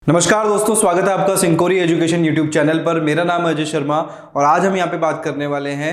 नमस्कार दोस्तों, स्वागत है आपका सिंकोरी एजुकेशन यूट्यूब चैनल पर। मेरा नाम है अजय शर्मा और आज हम यहाँ पे बात करने वाले हैं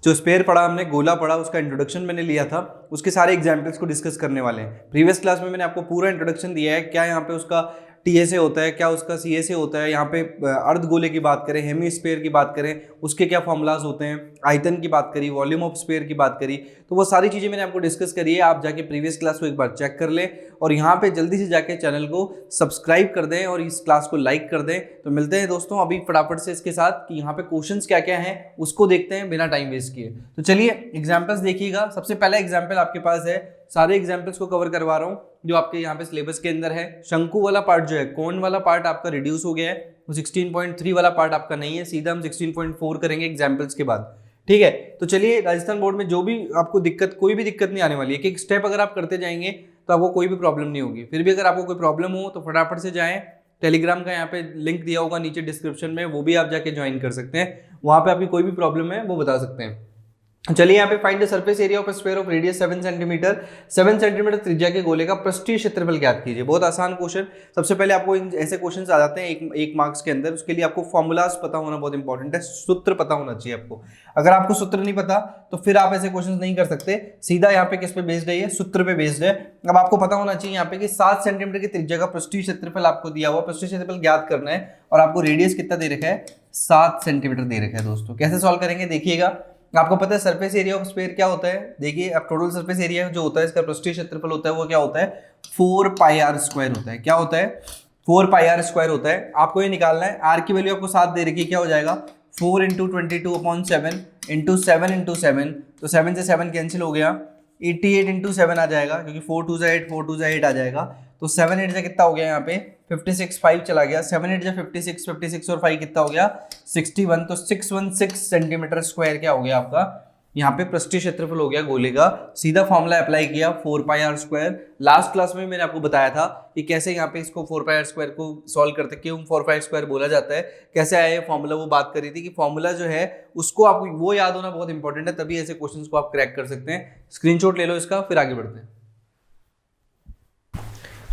जो स्पेयर पढ़ा हमने, गोला पढ़ा, उसका इंट्रोडक्शन मैंने लिया था, उसके सारे एग्जाम्पल्स को डिस्कस करने वाले हैं। प्रीवियस क्लास में मैंने आपको पूरा इंट्रोडक्शन दिया है, क्या यहाँ पे उसका टीएसए होता है, क्या उसका सीएसए होता है, यहाँ पे अर्ध गोले की बात करें, हेमी स्पेयर की बात करें, उसके क्या फॉर्मूलाज होते हैं, आयतन की बात करी, वॉल्यूम ऑफ स्पेयर की बात करी, तो वो सारी चीज़ें मैंने आपको डिस्कस करी है। आप जाके प्रीवियस क्लास को एक बार चेक कर लें और यहाँ पे जल्दी से जाके चैनल को सब्सक्राइब कर दें और इस क्लास को लाइक कर दें। तो मिलते हैं दोस्तों अभी फटाफट से इसके साथ कि यहाँ पे क्वेश्चंस क्या क्या हैं उसको देखते हैं बिना टाइम वेस्ट किए। तो चलिए एग्जाम्पल्स देखिएगा। सबसे पहला एग्जाम्पल आपके पास है, सारे एग्जाम्पल्स को कवर करवा रहा हूँ जो आपके यहाँ पे सिलेबस के अंदर है। शंकु वाला पार्ट जो है, कोण वाला पार्ट आपका रिड्यूस हो गया है, वो 16.3 वाला पार्ट आपका नहीं है, सीधा हम 16.4 करेंगे एग्जाम्पल्स के बाद। ठीक है, तो चलिए राजस्थान बोर्ड में जो भी आपको दिक्कत, कोई भी दिक्कत नहीं आने वाली है। एक एक स्टेप अगर आप करते जाएंगे तो आपको कोई भी प्रॉब्लम नहीं होगी। फिर भी अगर आपको कोई प्रॉब्लम हो तो फटाफट से जाएं, टेलीग्राम का यहाँ पे लिंक दिया होगा नीचे डिस्क्रिप्शन में, वो भी आप जाके ज्वाइन कर सकते हैं। वहाँ पे आपकी कोई भी प्रॉब्लम है वो बता सकते हैं। चलिए यहाँ पे find the surface area of sphere of radius 7 centimetre, 7 centimetre त्रिज्या के गोले का पृष्ठीय क्षेत्रफल ज्ञात कीजिए। बहुत आसान क्वेश्चन। सबसे पहले आपको ऐसे क्वेश्चंस आ जाते हैं एक मार्क्स के अंदर, उसके लिए आपको फॉर्मूलाज पता होना बहुत इंपॉर्टेंट है, सूत्र पता होना चाहिए आपको। अगर आपको सूत्र नहीं पता तो फिर आप ऐसे क्वेश्चन नहीं कर सकते। सीधा यहाँ पे किस पे बेस्ड है, ये सूत्र पे बेस्ड है। अब आपको पता होना चाहिए यहाँ पे कि 7 सेंटीमीटर की त्रिज्या का पृष्ठीय क्षेत्रफल आपको दिया हुआ, पृष्ठीय क्षेत्रफल ज्ञात करना है और आपको रेडियस कितना दे रखा है, 7 सेंटीमीटर दे रखा है। दोस्तों कैसे सॉल्व करेंगे देखिएगा। आपको पता है सरफेस एरिया ऑफ स्फीयर क्या होता है। देखिए अब टोटल सरफेस एरिया जो होता है, इसका पृष्ठीय क्षेत्रफल होता है, वो क्या होता है, 4 पाई आर स्क्वायर होता है। क्या होता है, 4 पाई आर स्क्वायर होता है। आपको ये निकालना है। आर की वैल्यू आपको 7 दे रखी है, क्या हो जाएगा 4 इंटू 22/7 इंटू 7 इंटू 7, तो 7 से 7 कैंसिल हो गया, 88 इंटू 7 आ जाएगा, क्योंकि 4 2 8, 4 2 8 आ जाएगा। तो 7 8 से कितना हो गया यहाँ पे 56, 5 चला गया, 7 8 से 56, 56 और 5 कितना हो गया 61, तो 616 सेंटीमीटर स्क्वायर क्या हो गया आपका यहाँ पे पृष्ठीय क्षेत्रफल हो गया गोले का। सीधा फॉर्मूला अप्लाई किया 4 पाई आर स्क्वायर। लास्ट क्लास में मैंने आपको बताया था कि कैसे यहाँ पे इसको 4 पाई आर स्क्वायर को सॉल्व करते, क्यों 4 पाई स्क्वायर बोला जाता है, कैसे आया फॉर्मूला, वो बात करी थी कि फॉर्मूला जो है उसको आपको वो याद होना बहुत इंपॉर्टेंट है, तभी ऐसे क्वेश्चंस को आप क्रैक कर सकते हैं। स्क्रीनशॉट ले लो इसका, फिर आगे बढ़ते हैं।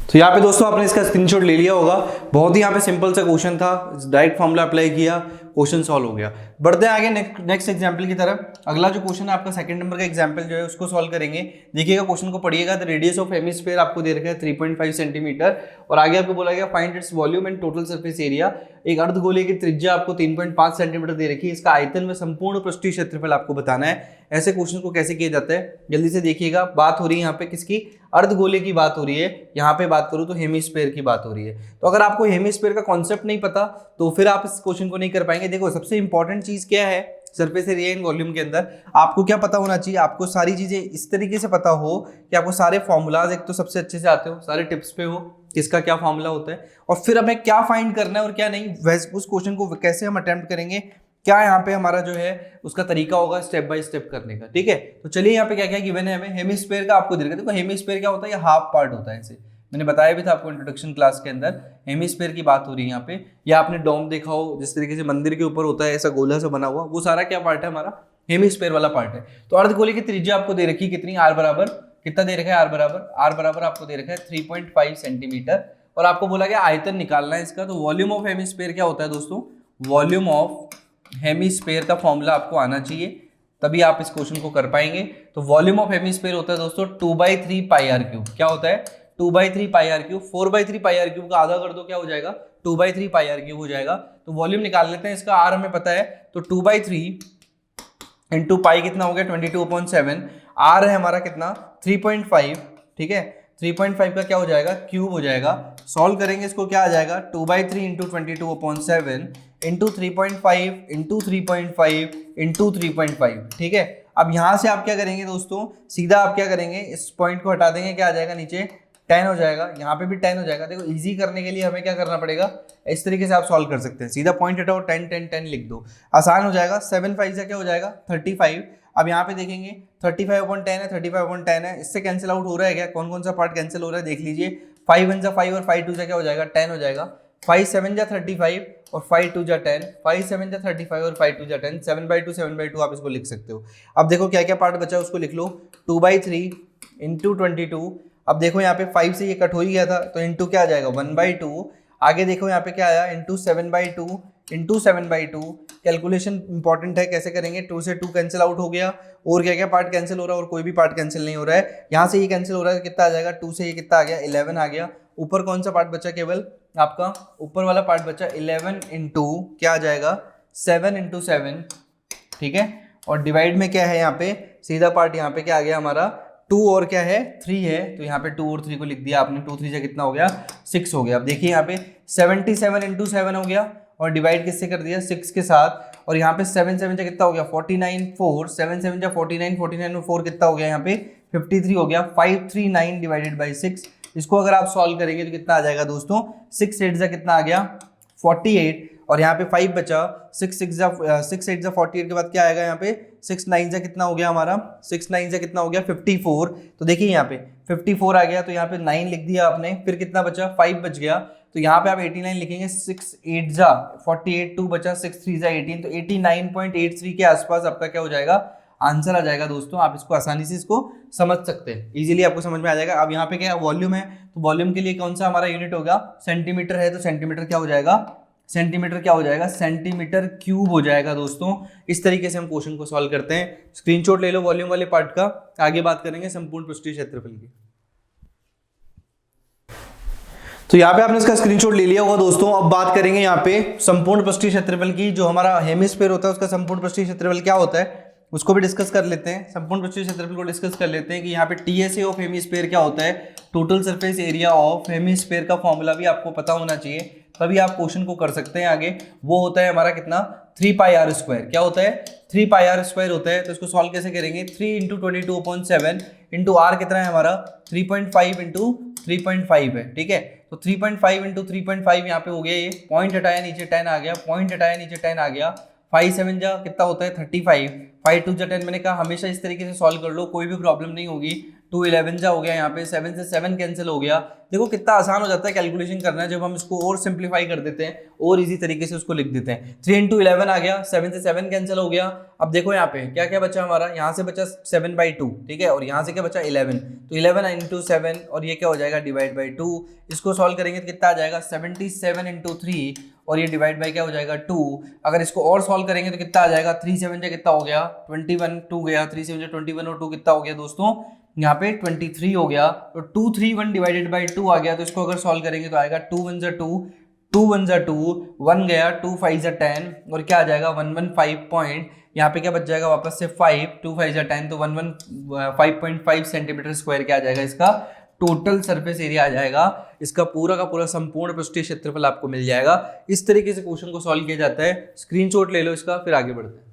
तो यहाँ पे दोस्तों आपने इसका स्क्रीनशॉट ले लिया होगा। बहुत ही यहाँ पे सिंपल सा क्वेश्चन था, डायरेक्ट फॉर्मूला अप्लाई किया, क्वेश्चन सॉल्व हो गया। बढ़ते हैं आगे नेक्स्ट एग्जांपल की तरफ। अगला जो क्वेश्चन है आपका सेकंड नंबर का एग्जांपल जो है उसको सॉल्व करेंगे। देखिएगा क्वेश्चन को पढ़िएगा। द रेडियस ऑफ हेमिस्फीयर आपको दे रखा है 3.5 सेंटीमीटर और आगे आपको बोला गया find its volume and total surface area. एक अर्धगोले की त्रिज्या आपको 3.5 सेंटीमीटर दे रखी है, इसका आयतन व संपूर्ण पृष्ठीय क्षेत्रफल आपको बताना है। ऐसे क्वेश्चन को कैसे किया जाता है जल्दी से देखिएगा। बात हो रही है यहाँ पे किसकी, अर्धगोले की बात हो रही है। यहाँ पे बात करूँ तो हेमिस्फीयर की बात हो रही है। तो अगर आपको हेमिस्फीयर का कॉन्सेप्ट नहीं पता तो फिर आप इस क्वेश्चन को नहीं कर पाएंगे। देखो सबसे इंपॉर्टेंट चीज क्या है सरफेस एरिया इन वॉल्यूम के अंदर, आपको क्या पता होना चाहिए, आपको सारी चीजें इस तरीके से पता हो कि आपको सारे फॉर्मूलाज एक तो सबसे अच्छे से आते हो, सारे टिप्स पे हो किसका क्या फॉर्मूला होता है और फिर हमें क्या फाइंड करना है और क्या नहीं, उस क्वेश्चन को कैसे हम अटेम्प्ट करेंगे, क्या यहाँ पे हमारा जो है उसका तरीका होगा स्टेप बाय स्टेप करने का। ठीक है, तो चलिए यहाँ पे क्या क्या गिवन है हमें। हेमिस्फीयर का आपको देखो हेमिस्फीयर क्या होता है, ये हाफ पार्ट होता है। इसे मैंने बताया भी था आपको इंट्रोडक्शन क्लास के अंदर। हेमिस्फीयर की बात हो रही है यहाँ पे, या आपने डोम देखा हो जिस तरीके से मंदिर के ऊपर होता है ऐसा गोला सा बना हुआ, वो सारा क्या पार्ट है हमारा, हेमिस्फीयर वाला पार्ट है। तो अर्धगोले की त्रिज्या आपको दे रखी कितनी, आर बराबर कितना दे रखा है, आर बराबर आपको दे रखा है 3.5 सेंटीमीटर और आपको बोला गया आयतन निकालना है इसका। तो वॉल्यूम ऑफ हेमिस्फीयर क्या होता है दोस्तों, वॉल्यूम ऑफ हेमिस्फीयर का फॉर्मूला आपको आना चाहिए, तभी आप इस क्वेश्चन को कर पाएंगे। तो वॉल्यूम ऑफ हेमिस्फीयर होता है दोस्तों 2/3 पाई आर क्यूब। क्या होता है 2/3 pi r cube, 4/3 pi r cube का आधा कर दो क्या हो जाएगा 2/3 पाई आर क्यूब हो जाएगा। तो वॉल्यूम निकाल लेते हैं इसका, आर हमें पता है, तो 2/3 इंटू पाई कितना हो गया 22/7, आर है हमारा कितना 3.5। ठीक है, 3.5 का क्या हो जाएगा क्यूब हो जाएगा। सॉल्व करेंगे इसको, क्या आ जाएगा 2/3 इंटू 22/7 इंटू 3.5 इंटू 3.5 इंटू 3.5। ठीक है, अब यहां से आप क्या करेंगे दोस्तों, सीधा आप क्या करेंगे इस पॉइंट को हटा देंगे, क्या आ जाएगा नीचे 10 हो जाएगा, यहाँ पे भी 10 हो जाएगा। देखो इजी करने के लिए हमें क्या करना पड़ेगा, इस तरीके से आप सॉल्व कर सकते हैं। सीधा पॉइंट हटाओ 10 10 10 लिख दो, आसान हो जाएगा। 7 5 से क्या हो जाएगा 35। अब यहाँ पे देखेंगे 35/10 है, 35/10 है, इससे कैंसिल आउट हो रहा है क्या, कौन कौन सा पार्ट कैंसिल हो रहा है देख लीजिए। 5 1 जा 5 और 5 2 जा क्या हो जाएगा 10 हो जाएगा। 5 7 जा 35 और 5 2 जा 10, 5 7 जा 35 और 5 2 जा 10, 7/2 आप इसको लिख सकते हो। अब देखो क्या क्या पार्ट बचा उसको लिख लो, 2/3 इंटू 22। अब देखो यहाँ पे 5 से ये कट हो ही गया था, तो इंटू क्या आ जाएगा 1/2 आगे देखो यहाँ पे क्या आया, इंटू 7/2 इंटू 7/2। कैलकुलेशन इंपॉर्टेंट है, कैसे करेंगे, 2 से 2 कैंसिल आउट हो गया, और क्या क्या पार्ट कैंसिल हो रहा है, और कोई भी पार्ट कैंसिल नहीं हो रहा है। यहाँ से ये कैंसिल हो रहा है, कितना आ जाएगा, 2 से ये कितना आ गया, 11 आ गया। ऊपर कौन सा पार्ट बचा, केवल आपका ऊपर वाला पार्ट बचा, 11 इंटू क्या आ जाएगा, 7 इंटू 7, ठीक है। और डिवाइड में क्या है, यहाँ पे सीधा पार्ट यहाँ पे क्या आ गया हमारा, 2 और क्या है, 3 है, तो यहाँ पे 2 और 3 को लिख दिया आपने, 2 3 से कितना हो गया, 6 हो गया। अब देखिए यहाँ पे 77 इंटू 7 हो गया, और डिवाइड किससे कर दिया, 6 के साथ, और यहाँ पे 7 7 से कितना हो गया, 49 4, 7 7 जा 49, 49 में 4 कितना हो गया, यहाँ पे 53 हो गया, 539 डिवाइडेड बाई 6। इसको अगर आप सॉल्व करेंगे तो कितना आ जाएगा दोस्तों, 6 8 जा कितना आ गया, 48, और यहाँ पे 5 बचा, 6 8 जा 48 के बाद क्या आएगा, यहाँ पे 6 9 जा कितना हो गया हमारा, 6 9 जा कितना हो गया, 54। तो देखिए यहाँ पे 54 आ गया, तो यहाँ पे 9 लिख दिया आपने, फिर कितना बचा, 5 बच गया, तो यहाँ पे आप 89 लिखेंगे, 6 8 जा 48, 2 बचा, 6 3 जा 18, तो 89.83 के आसपास आपका क्या हो जाएगा, आंसर आ जाएगा दोस्तों। आप इसको आसानी से इसको समझ सकते हैं, इजीली आपको समझ में आ जाएगा। अब यहाँ पे क्या वॉल्यूम है, तो वॉल्यूम के लिए कौन सा हमारा यूनिट होगा, सेंटीमीटर है, तो सेंटीमीटर क्या हो जाएगा, सेंटीमीटर क्या हो जाएगा, सेंटीमीटर क्यूब हो जाएगा दोस्तों। इस तरीके से हम क्वेश्चन को सॉल्व करते हैं। स्क्रीनशॉट ले लो वॉल्यूम वाले पार्ट का, आगे बात करेंगे संपूर्ण पृष्ठीय क्षेत्रफल की। तो यहाँ पे आपने इसका स्क्रीनशॉट ले लिया होगा दोस्तों। अब बात करेंगे यहाँ पे संपूर्ण पृष्ठीय क्षेत्रफल की। जो हमारा हेमिस्फीयर होता है उसका संपूर्ण पृष्ठीय क्षेत्रफल क्या होता है, उसको भी डिस्कस कर लेते हैं। संपूर्ण पृष्ठीय क्षेत्रफल को डिस्कस कर लेते हैं कि यहाँ पे TSA ऑफ हेमिस्फीयर क्या होता है, total surface area of hemisphere का फॉर्मूला भी आपको पता होना चाहिए, तभी आप क्वेश्चन को कर सकते हैं आगे। वो होता है हमारा कितना, 3πr²। क्या होता है, 3πr² होता है। तो इसको सॉल्व कैसे करेंगे, 3 इंटू 22/7 इंटू आर कितना है हमारा, 3.5 इंटू 3.5 है, ठीक है। तो 3.5 इंटू 3.5 यहाँ पे हो गया, ये पॉइंट हटाया नीचे 10 आ गया, पॉइंट हटाया नीचे 10 आ गया, 5 7 जा कितना होता है 35, 5 2 जा 10। मैंने कहा हमेशा इस तरीके से सॉल्व कर लो, कोई भी प्रॉब्लम नहीं होगी। 2 11 जा हो गया, यहाँ पे 7 से 7 कैंसिल हो गया। देखो कितना आसान हो जाता है कैलकुलेशन करना है जब हम इसको और सिंप्लीफाई कर देते हैं और इजी तरीके से उसको लिख देते हैं। 3 इंटू 11 आ गया, 7 से 7 कैंसिल हो गया। अब देखो यहाँ पे क्या क्या बचा हमारा, यहाँ से बचा 7/2, ठीक है, और यहाँ से क्या बचा 11, तो 11 इंटू 7, और ये क्या हो जाएगा डिवाइड बाई 2। इसको सॉल्व करेंगे तो कितना आ जाएगा, 77 इंटू 3, और ये डिवाइड बाई क्या हो जाएगा 2। अगर इसको और सॉल्व करेंगे तो कितना आ जाएगा, 3 7 जा कितना हो गया 21, 2 गया, 3 7 जा 21 और 2 कितना हो गया दोस्तों, यहाँ पे 23 हो गया। तो 231 डिवाइडेड बाई 2 आ गया। तो इसको अगर सॉल्व करेंगे तो आएगा 2 1 जा 2, 2 1 जा 2, 1 गया, 2 5 जा 10, और क्या आ जाएगा 115 पॉइंट, यहाँ पे क्या बच जाएगा वापस से 5, 2 5 जा 10, तो 115.5 सेंटीमीटर स्क्वायर क्या आ जाएगा, इसका टोटल सरफेस एरिया आ जाएगा। इसका पूरा का पूरा संपूर्ण पृष्ठीय क्षेत्रफल आपको मिल जाएगा। इस तरीके से क्वेश्चन को सॉल्व किया जाता है। स्क्रीनशॉट ले लो इसका, फिर आगे बढ़ते हैं।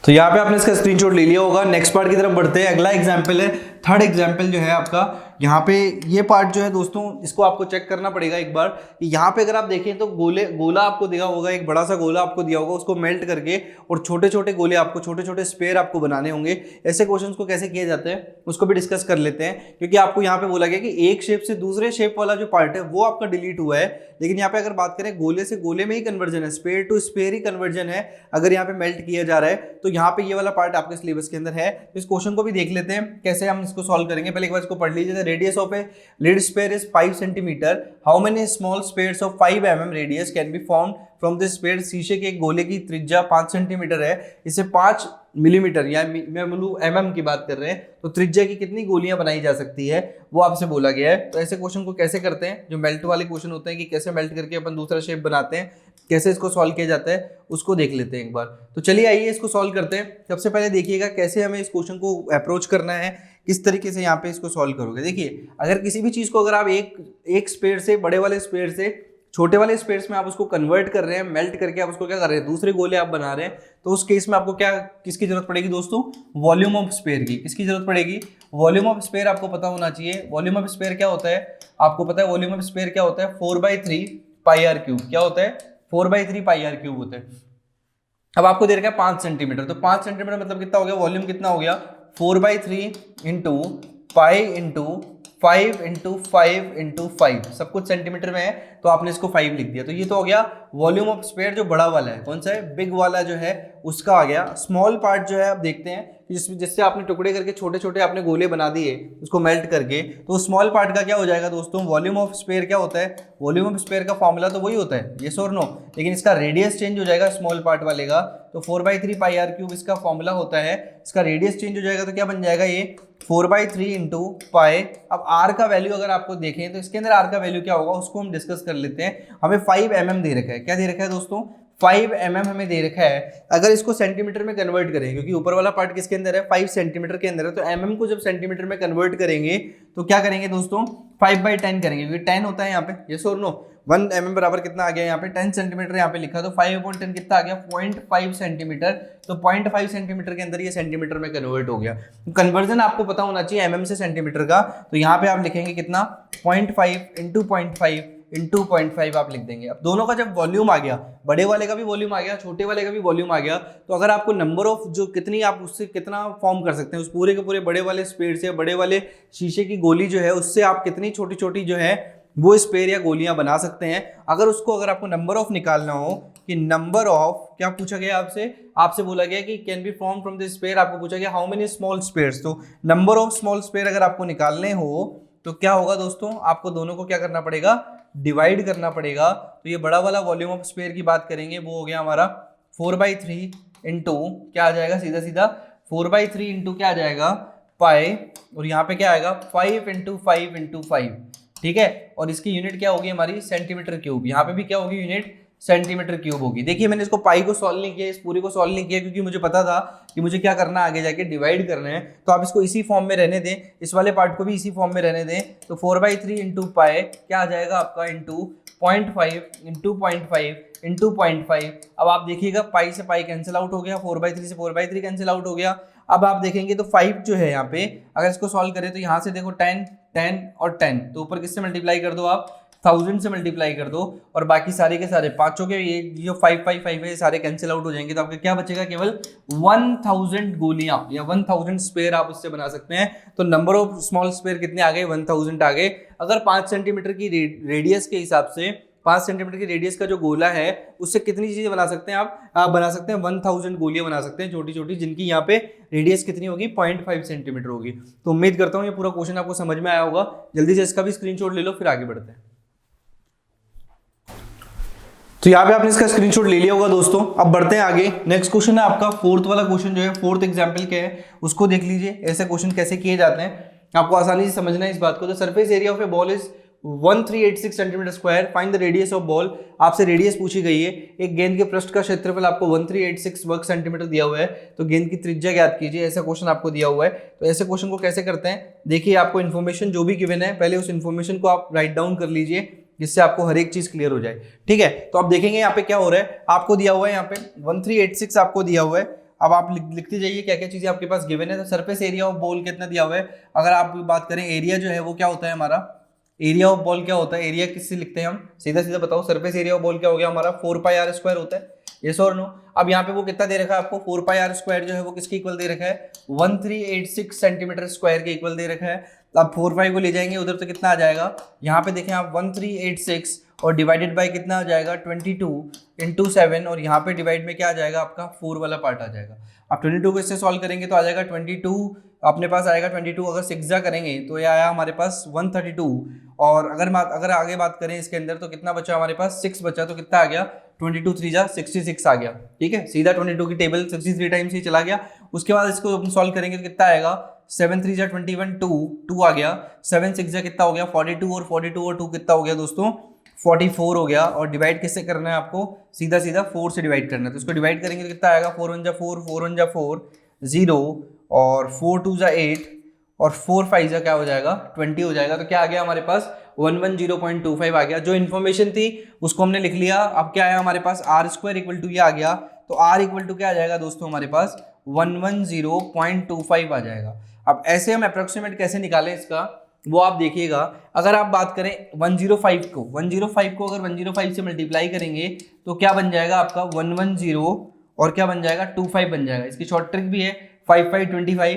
तो यहाँ पे आपने इसका स्क्रीनशॉट ले लिया होगा। नेक्स्ट पार्ट की तरफ बढ़ते हैं। अगला एग्जाम्पल है, थर्ड एग्जाम्पल जो है आपका, यहाँ पे ये पार्ट जो है दोस्तों, इसको आपको चेक करना पड़ेगा एक बार। यहाँ पे अगर आप देखें तो गोला आपको दिया होगा, एक बड़ा सा गोला आपको दिया होगा, उसको मेल्ट करके और छोटे छोटे गोले आपको, छोटे छोटे स्पेयर आपको बनाने होंगे। ऐसे क्वेश्चंस को कैसे किए जाते हैं उसको भी डिस्कस कर लेते हैं, क्योंकि आपको यहाँ पे बोला गया कि एक शेप से दूसरे शेप वाला जो पार्ट है वो आपका डिलीट हुआ है, लेकिन यहाँ पे अगर बात करें गोले से गोले में ही कन्वर्जन है, स्पेयर टू स्पेयर ही कन्वर्जन है। अगर यहाँ पे मेल्ट किया जा रहा है तो यहाँ पे ये वाला पार्ट आपके सिलेबस के अंदर है। इस क्वेश्चन को भी देख लेते हैं कैसे हम इसको सॉल्व करेंगे। पहले एक बार इसको पढ़ लीजिए। Radius of a lead sphere is 5 centimetre. How many small spheres of 5 mm radius can be formed from this sphere. शीशे के एक गोले की त्रिज्या 5 सेंटीमीटर है, इसे 5 मिलीमीटर या मैं बोलूँ mm की बात कर रहे हैं, तो त्रिज्या की कितनी गोलियां बनाई जा सकती है वो आपसे बोला गया है। तो ऐसे क्वेश्चन को कैसे करते हैं, जो मेल्ट वाले क्वेश्चन होते हैं कि कैसे मेल्ट करके अपन दूसरा शेप बनाते हैं, कैसे इसको सॉल्व किया जाता है उसको देख लेते हैं एक बार। तो चलिए आइए इसको सॉल्व करते हैं। सबसे पहले देखिएगा कैसे हमें इस क्वेश्चन को अप्रोच करना है, किस तरीके से यहाँ पे इसको सॉल्व करोगे। देखिए अगर किसी भी चीज़ को अगर आप एक स्पेयर से, बड़े वाले स्पेयर से छोटे वाले स्पेयर्स में आप उसको कन्वर्ट कर रहे हैं, मेल्ट करके आप उसको क्या कर रहे हैं, दूसरे गोले आप बना रहे हैं, तो उस केस में आपको किसकी जरूरत पड़ेगी दोस्तों, वॉल्यूम ऑफ स्पेयर की। किसकी जरूरत पड़ेगी, वॉल्यूम ऑफ स्पेयर आपको पता होना चाहिए। वॉल्यूम ऑफ स्पेयर क्या होता है, आपको पता है वॉल्यूम ऑफ स्पेयर क्या होता है, 4/3 πr³। क्या होता है, 4/3 πr³ होता है। अब आपको दे रखा है 5 सेंटीमीटर, तो 5 सेंटीमीटर मतलब कितना हो गया, वॉल्यूम कितना हो गया, 4/3 into pi into 5 into 5 into 5, सब कुछ सेंटीमीटर में है तो आपने इसको 5 लिख दिया। तो ये तो हो गया वॉल्यूम ऑफ स्फीयर जो बड़ा वाला है, कौन सा है, बिग वाला जो है उसका आ गया। स्मॉल पार्ट जो है आप देखते हैं जिससे आपने टुकड़े करके छोटे छोटे आपने गोले बना दिए उसको मेल्ट करके, तो स्मॉल पार्ट का क्या हो जाएगा दोस्तों, वॉल्यूम ऑफ स्फीयर क्या होता है, वॉल्यूम ऑफ स्फीयर का फॉर्मूला तो वही होता है, यस और नो, लेकिन इसका रेडियस चेंज हो जाएगा स्मॉल पार्ट वाले का, तो 4/3 पाई आर क्यूब इसका फॉर्मूला होता है, इसका रेडियस चेंज हो जाएगा तो क्या बन जाएगा ये 4/3 इंटू पाई। अब आर का वैल्यू अगर आपको देखें तो इसके अंदर आर का वैल्यू क्या होगा उसको हम डिस्कस कर लेते हैं। हमें 5 mm दे रखा है, क्या दे रखा है दोस्तों, 5 mm हमें दे रखा है। अगर इसको सेंटीमीटर में कन्वर्ट करें, क्योंकि ऊपर वाला पार्ट किसके अंदर है, 5 सेंटीमीटर के अंदर है, तो mm को जब सेंटीमीटर में कन्वर्ट करेंगे तो क्या करेंगे दोस्तों, 5/10 करेंगे, क्योंकि 10 होता है यहाँ पे, यस और नो। 1 mm बराबर कितना आ गया यहाँ पे 10 सेंटीमीटर यहाँ पे लिखा, तो 5/10 कितना आ गया 0.5 सेंटीमीटर, तो 0.5 सेंटीमीटर के अंदर ये सेंटीमीटर में कन्वर्ट हो गया। कन्वर्जन आपको पता होना चाहिए mm से सेंटीमीटर का, तो यहाँ पे आप लिखेंगे कितना 0.5 इंटू 0.5 इंटू 0.5 आप लिख देंगे। अब दोनों का जब वॉल्यूम आ गया, बड़े वाले का भी वॉल्यूम आ गया, छोटे वाले का भी वॉल्यूम आ गया, तो अगर आपको नंबर ऑफ जो कितनी आप उससे कितना फॉर्म कर सकते हैं उस पूरे के पूरे बड़े वाले स्पेयर से, बड़े वाले शीशे की गोली जो है उससे आप कितनी छोटी छोटी जो है वो स्पेयर या गोलियां बना सकते हैं। अगर आपको नंबर ऑफ निकालना हो कि नंबर ऑफ क्या पूछा गया आपसे बोला गया कि can be form from this sphere, आपको पूछा गया हाउ मेनी स्मॉल स्पेयर्स, तो नंबर ऑफ स्मॉल स्पेयर अगर आपको निकालने हो तो क्या होगा दोस्तों, आपको दोनों को क्या करना पड़ेगा, डिवाइड करना पड़ेगा। तो ये बड़ा वाला वॉल्यूम ऑफ स्पेयर की बात करेंगे वो हो गया हमारा 4/3 इंटू क्या आ जाएगा, सीधा सीधा 4/3 इंटू क्या आ जाएगा पाई, और यहाँ पे क्या आएगा 5 इंटू 5 इंटू 5, ठीक है, और इसकी यूनिट क्या होगी हमारी सेंटीमीटर क्यूब, यहाँ पे भी क्या होगी यूनिट सेंटीमीटर क्यूब होगी। देखिए मैंने इसको पाई को सॉल्व नहीं किया, इस पूरी को सॉल्व नहीं किया, क्योंकि मुझे पता था कि मुझे क्या करना आगे जाके डिवाइड करना है, तो आप इसको इसी फॉर्म में रहने दें, इस वाले पार्ट को भी इसी फॉर्म में रहने दें, तो 4/3 इंटू पाई क्या आ जाएगा आपका इंटू 0.5 इंटू 0.5 इंटू 0.5। अब आप देखिएगा पाई से पाई कैंसिल आउट हो गया, 4/3 से 4/3 कैंसिल आउट हो गया। अब आप देखेंगे तो 5 जो है यहाँ पे अगर इसको सॉल्व करें तो यहाँ से देखो 10 10 और 10, तो ऊपर किससे मल्टीप्लाई कर दो आप 1000 से मल्टीप्लाई कर दो, और बाकी सारे के सारे पांचों के ये जो 5 5 5 है सारे कैंसिल आउट हो जाएंगे, तो आपका क्या बचेगा केवल 1000 गोलियां या 1000 स्पेयर आप उससे बना सकते हैं। तो नंबर ऑफ स्मॉल स्पेयर कितने आ गए 1000 आ गए। अगर 5 सेंटीमीटर की रेडियस के हिसाब से 5 सेंटीमीटर की रेडियस का जो गोला है उससे कितनी चीजें बना सकते हैं आप बना सकते हैं 1000 गोलियां बना सकते हैं छोटी छोटी, जिनकी यहाँ पे रेडियस कितनी होगी 0.5 सेंटीमीटर होगी। तो उम्मीद करता हूँ ये पूरा क्वेश्चन आपको समझ में आया होगा। जल्दी से इसका भी स्क्रीनशॉट ले लो फिर आगे बढ़ते हैं। तो यहाँ पे आपने इसका स्क्रीनशॉट ले लिया होगा दोस्तों। अब बढ़ते हैं आगे। नेक्स्ट क्वेश्चन है आपका फोर्थ वाला क्वेश्चन जो है, फोर्थ एग्जाम्पल क्या है उसको देख लीजिए, ऐसे क्वेश्चन कैसे किए जाते हैं आपको आसानी से समझना है इस बात को। तो surface area of A ball is 1386 centimetre square, find the radius of ball. आपसे रेडियस पूछी गई है। एक गेंद के पृष्ठ का क्षेत्रफल आपको 1386 वर्ग सेंटीमीटर दिया हुआ है, तो गेंद की त्रिज्या ज्ञात कीजिए, ऐसा क्वेश्चन आपको दिया हुआ है। तो ऐसे क्वेश्चन को कैसे करते हैं, देखिए आपको इन्फॉर्मेशन जो भी गिवन है पहले उस इन्फॉर्मेशन को आप राइट डाउन कर लीजिए, जिससे आपको हर एक चीज क्लियर हो जाए, ठीक है। तो आप देखेंगे यहाँ पे क्या हो रहा है, आपको दिया हुआ है यहाँ पे 1386 आपको दिया हुआ है। अब आप लिखते जाइए क्या क्या चीजें आपके पास गिवन है। तो सरफेस एरिया ऑफ बॉल कितना दिया हुआ है, अगर आप बात करें एरिया जो है वो क्या होता है हमारा, एरिया ऑफ बॉल क्या होता है, एरिया किससे लिखते हैं हम, सीधा सीधा बताओ। सरफेस एरिया ऑफ बॉल क्या हो गया हमारा 4πr² होता है, यस और नो। अब यहाँ पे वो कितना दे रखा है आपको 4πr² जो है वो किसके इक्वल दे रखा है 1386 सेंटीमीटर स्क्वायर के इक्वल दे रखा है। अब 4/5 को ले जाएंगे उधर तो कितना आ जाएगा, यहाँ पे देखें आप 1386 और डिवाइडेड बाय कितना आ जाएगा 22 इंटू 7, और यहाँ पे डिवाइड में क्या आ जाएगा आपका 4 वाला पार्ट आ जाएगा। आप 22 को इससे सॉल्व करेंगे तो आ जाएगा 22 अपने पास आएगा 22, अगर 6 करेंगे तो ये आया हमारे पास 132, और अगर आगे बात करें इसके अंदर तो कितना बचा हमारे पास 6 बचा, तो कितना आ गया 22 3 66 आ गया, ठीक है। सीधा 22 की टेबल 63 टाइम्स ही चला गया। उसके बाद इसको हम सॉल्व करेंगे तो कितना आएगा 7 3 21 2 आ गया, 7 6 कितना हो गया 42, और 42 और 2 कितना हो गया दोस्तों 44 हो गया। और डिवाइड किससे करना है आपको, सीधा सीधा 4 से डिवाइड करना है। तो इसको डिवाइड करेंगे तो कितना आएगा 4 1 जा 4 4 1 जा 4 0, और 4 2 जा 8, और 4 5 जा क्या हो जाएगा 20 हो जाएगा। तो क्या आ गया हमारे पास 110.25 आ गया। जो इन्फॉर्मेशन थी उसको हमने लिख लिया। अब क्या आया हमारे पास r² इक्वल टू ये आ गया, तो r इक्वल टू क्या आ जाएगा दोस्तों हमारे पास 110.25 आ जाएगा। अब ऐसे हम अप्रोक्सीमेट कैसे निकालें इसका वो आप देखिएगा। अगर आप बात करें 105 को अगर 105 से मल्टीप्लाई करेंगे तो क्या बन जाएगा आपका 110 और क्या बन जाएगा 25 बन जाएगा। इसकी शॉर्ट ट्रिक भी है 5 5 25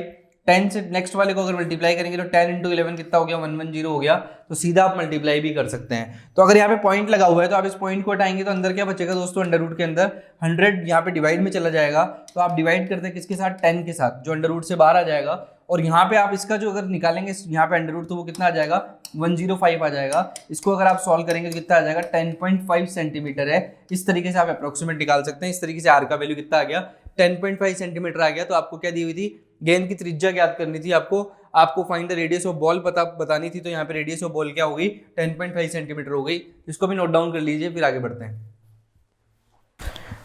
10 से नेक्स्ट वाले को अगर मल्टीप्लाई करेंगे तो 10 इंटू 11 कितना हो गया, 110 हो गया। तो सीधा आप मल्टीप्लाई भी कर सकते हैं। तो अगर यहाँ पे पॉइंट लगा हुआ है तो आप इस पॉइंट को हटाएंगे तो अंदर क्या बचेगा दोस्तों, अंडर रूट के अंदर 100 यहाँ पे डिवाइड में चला जाएगा। तो आप डिवाइड करते हैं किसके साथ, 10 के साथ, जो अंडर रूट से बाहर आ जाएगा। और यहाँ पे आप इसका जो अगर निकालेंगे यहाँ पे अंडर रूट, तो वो कितना आ जाएगा, 105 आ जाएगा। इसको अगर आप सॉल्व करेंगे तो कितना आ जाएगा, 10.5 सेंटीमीटर है। इस तरीके से आप अप्रोक्सीमेट निकाल सकते हैं। इस तरीके से आर का वैल्यू कितना आ गया, 10.5 सेंटीमीटर आ गया। तो आपको क्या दी हुई थी, गेंद की त्रिज्या ज्ञात करनी थी आपको find the radius of ball बतानी थी। तो यहाँ पे रेडियस ऑफ बॉल क्या हो गई, 10.5 सेंटीमीटर हो गई। इसको भी नोट डाउन कर लीजिए, फिर आगे बढ़ते हैं।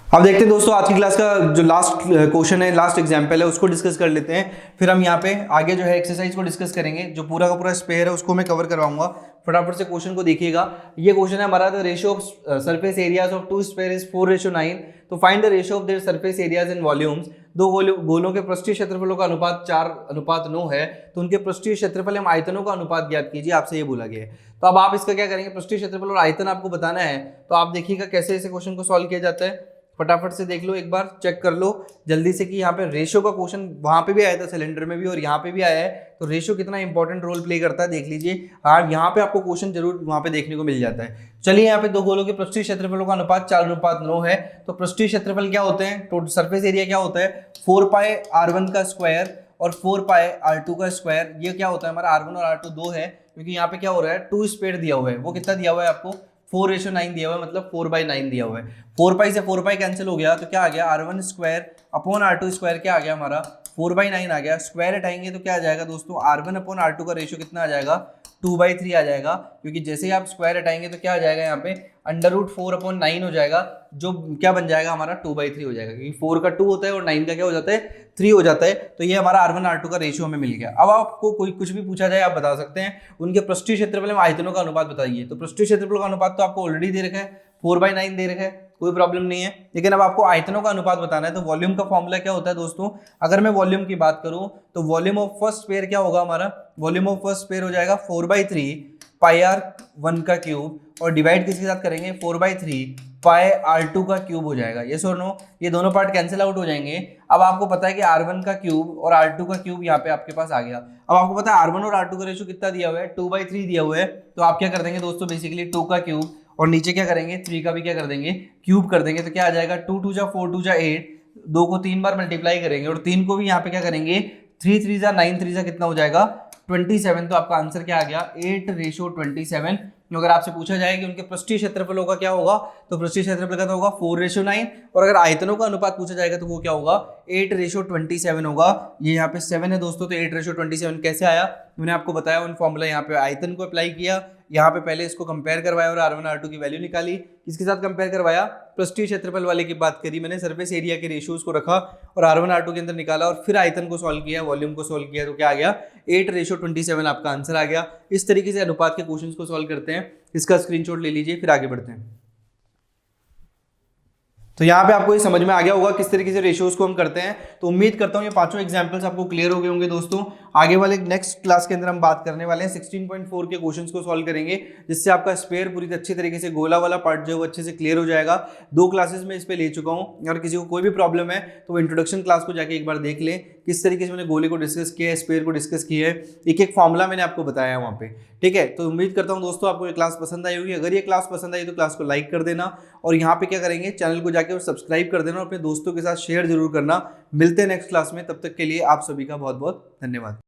अब देखते हैं दोस्तों आज की क्लास का जो लास्ट क्वेश्चन है, लास्ट एग्जांपल है, उसको डिस्कस कर लेते हैं। फिर हम यहाँ पे आगे जो है एक्सरसाइज को डिस्कस करेंगे। जो पूरा का पूरा स्पेयर है उसको मैं कवर करवाऊंगा। फटाफट से क्वेश्चन को देखिएगा। ये क्वेश्चन है हमारा, the ratio of surface areas of two sphere is 4:9। तो find the ratio of their surface areas in volumes. दो गोलों के पृष्ठीय क्षेत्रफलों का अनुपात 4:9 है। तो उनके पृष्ठीय क्षेत्रफल एवं आयतनों का अनुपात ज्ञात कीजिए, आपसे ये बोला गया है। तो अब आप इसका क्या करेंगे, पृष्ठीय क्षेत्रफल और आयतन आपको बताना है। तो आप देखिएगा कैसे इसे क्वेश्चन को सॉल्व किया जाता है। फटाफट से देख लो, एक बार चेक कर लो जल्दी से कि यहाँ पे रेशियो का क्वेश्चन वहां पे भी आया था, सिलेंडर में भी, और यहाँ पे भी आया है। तो रेशियो कितना इंपॉर्टेंट रोल प्ले करता है देख लीजिए। हाँ, यहाँ पे आपको क्वेश्चन जरूर वहां पे देखने को मिल जाता है। चलिए, यहाँ पे दो गोलों के पृष्ठीय क्षेत्रफलों का अनुपात 4:9 है। तो पृष्ठीय क्षेत्रफल क्या होते हैं, टोटल सरफेस एरिया क्या होता है, 4πr1 का स्क्वायर और 4πr2 का स्क्वायर। ये क्या होता है, हमारा r1 और r2 दो है, क्योंकि यहाँ पे क्या हो रहा है, 2 स्पेयर दिया हुआ है। वो कितना दिया हुआ है आपको, 4:9 दिया हुआ है, मतलब 4/9 दिया हुआ है। 4π से 4π कैंसिल हो गया, तो क्या आ गया, r1 square upon r2 square क्या आ गया हमारा, 4/9 आ गया। स्क्वायर हटाएंगे तो क्या आ जाएगा दोस्तों, r1 अपॉन r2 का रेशियो कितना आ जाएगा, 2/3 आ जाएगा। क्योंकि जैसे ही आप स्क्वायर हटाएंगे तो क्या आ जाएगा, यहाँ पे √4/9 हो जाएगा, जो क्या बन जाएगा हमारा 2/3 हो जाएगा। क्योंकि 4 का 2 होता है और 9 का क्या हो जाता है, 3 हो जाता है। तो ये हमारा r1 r2 का रेशियो हमें मिल गया। अब आपको कोई कुछ भी पूछा जाए आप बता सकते हैं, उनके पृष्ठीय क्षेत्रफल में आयतनों का अनुपात बताइए। तो पृष्ठीय क्षेत्रफल का अनुपात तो आपको ऑलरेडी दे रखा है, 4/9 दे रखा है, कोई प्रॉब्लम नहीं है। लेकिन अब आपको आयतनों का अनुपात बताना है। तो वॉल्यूम का फॉर्मूला क्या होता है दोस्तों, अगर मैं वॉल्यूम की बात करूं तो वॉल्यूम ऑफ फर्स्ट पेयर क्या होगा हमारा, वॉल्यूम ऑफ फर्स्ट पेयर हो जाएगा 4/3 πr1 का क्यूब, और डिवाइड किसके साथ करेंगे, 4/3 πr2 का क्यूब हो जाएगा। ये और नो, ये दोनों पार्ट कैंसिल आउट हो जाएंगे। अब आपको पता है कि r1 का क्यूब और r2 का क्यूब यहाँ पे आपके पास आ गया। अब आपको पता है r1 और r2 का रेशियो कितना दिया हुआ है, 2/3 दिया हुआ है। तो आप क्या कर देंगे दोस्तों, बेसिकली 2 का क्यूब, और नीचे क्या करेंगे, 3 का भी क्या कर देंगे, क्यूब कर देंगे। तो क्या आ जाएगा, 2 2 जा 4 2 जा 8, 2 को 3 बार मल्टीप्लाई करेंगे, और 3 को भी यहाँ पे क्या करेंगे, 3 3 जा 9, 3 जा कितना हो जाएगा, 27। तो आपका आंसर क्या आ गया, 8:27। अगर आपसे पूछा जाए कि उनके पृष्ठीय क्षेत्रफलों का क्या होगा, तो पृष्ठीय क्षेत्रफल का तो होगा 4:9, और अगर आयतनों का अनुपात पूछा जाएगा तो वो क्या होगा, 8:27 होगा। ये यहाँ पे 7 है दोस्तों, तो 8:27 कैसे आया, मैंने आपको बताया। उन फॉर्मूला यहाँ पे आयतन को अप्लाई किया, यहाँ पे पहले इसको कंपेयर करवाया और r1 r2 की वैल्यू निकाली। किसके साथ कंपेयर करवाया, पृष्ठीय क्षेत्रफल वाले की बात करी मैंने, सरफेस एरिया के रेशियोज को रखा और r1 r2 के अंदर निकाला, और फिर आयतन को सॉल्व किया, वॉल्यूम को सॉल्व किया। तो क्या आ गया, 8:27 आपका आंसर आ गया। इस तरीके से अनुपात के क्वेश्चन को सॉल्व करते हैं। इसका स्क्रीनशॉट ले लीजिए, फिर आगे बढ़ते हैं। तो यहाँ पे आपको ये समझ में आ गया होगा किस तरीके से रेशियोज को हम करते हैं। तो उम्मीद करता हूँ ये पांचों एग्जांपल्स आपको क्लियर हो गए होंगे दोस्तों। आगे वाले नेक्स्ट क्लास के अंदर हम बात करने वाले हैं 16.4 के क्वेश्चंस को सॉल्व करेंगे, जिससे आपका स्पेयर पूरी अच्छी तरीके से गोला वाला पार्ट जो है वो अच्छे से क्लियर हो जाएगा। 2 क्लासेस में इस पे ले चुका हूँ। अगर किसी को कोई भी प्रॉब्लम है तो इंट्रोडक्शन क्लास को जाके एक बार देख लें, किस तरीके से मैंने गोले को डिस्कस किया है, स्पेयर को डिस्कस किया है, एक एक फॉर्मूला मैंने आपको बताया वहाँ पे। ठीक है, तो उम्मीद करता हूँ दोस्तों आपको ये क्लास पसंद आई होगी। अगर ये क्लास पसंद आई तो क्लास को लाइक कर देना, और यहाँ पे क्या करेंगे, चैनल को जाके और सब्सक्राइब कर देना, और अपने दोस्तों के साथ शेयर जरूर करना। मिलते हैं नेक्स्ट क्लास में, तब तक के लिए आप सभी का बहुत बहुत धन्यवाद।